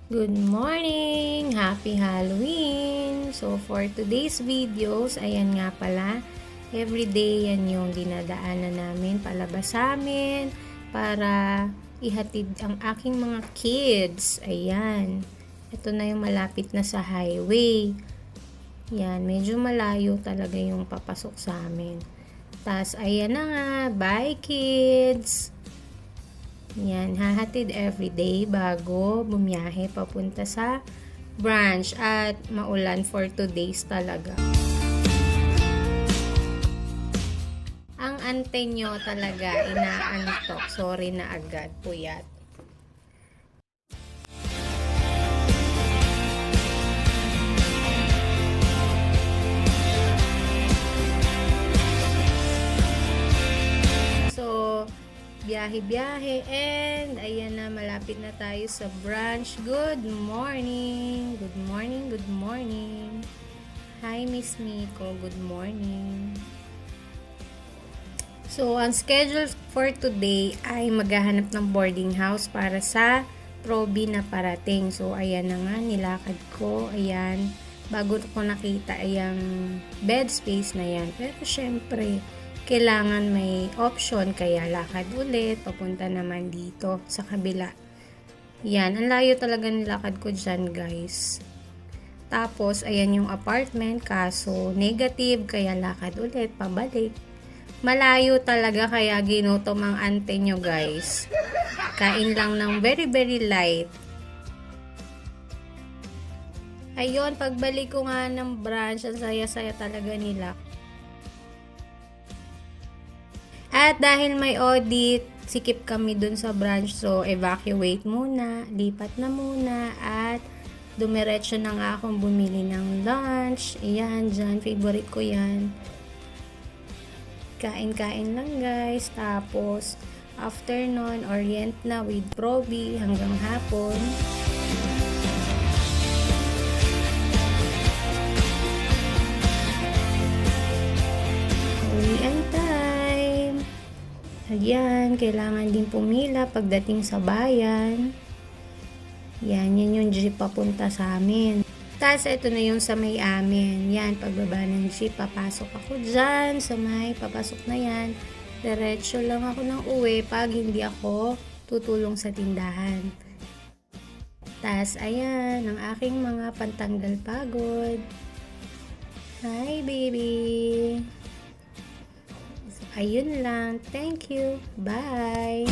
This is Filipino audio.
Good morning! Happy Halloween! So, for today's videos, ayan nga pala, everyday yan yung dinadaanan namin palabas sa amin para ihatid ang aking mga kids. Ayan. Ito na yung malapit na sa highway. Yan, medyo malayo talaga yung papasok sa amin. Tas, ayan na nga. Bye, kids! Yan, hahatid everyday bago bumiyahe papunta sa branch at maulan for 2 days talaga. Ang ante nyo talaga inaantok. Sorry na agad, puyat. Biyahe-biyahe and ayan na, malapit na tayo sa branch. Good morning! Good morning, good morning. Hi, Miss Miko. Good morning. So, ang schedule for today ay maghahanap ng boarding house para sa probi na parating. So, ayan na nga, nilakad ko. Ayan, bago ko nakita ayang bed space na yan. Pero syempre, kailangan may option, kaya lakad ulit, papunta naman dito sa kabila. Yan, ang layo talaga nilakad ko dyan, guys. Tapos, ayan yung apartment, kaso negative, kaya lakad ulit, pabalik. Malayo talaga, kaya ginutom ang ante nyo, guys. Kain lang ng very very light. Ayun, pagbalik ko nga ng branch, ang saya-saya talaga nila. At dahil may audit, sikip kami dun sa branch. So, evacuate muna, lipat na muna, at dumiretso na nga akong bumili ng lunch. Ayan, dyan, favorite ko yan. Kain-kain lang, guys. Tapos, afternoon, orient na with probi hanggang hapon. Uwian time. Ayan, kailangan din pumila pagdating sa bayan. Yan yung jeep papunta sa amin. Tapos, ito na yung sa may amin. Yan, pagbaba ng jeep, papasok ako dyan sa may, papasok na yan. Diretso lang ako ng uwi pag hindi ako tutulong sa tindahan. Tapos, ayan, ang aking mga pantanggal pagod. Hi, baby! Ayun lang. Thank you. Bye!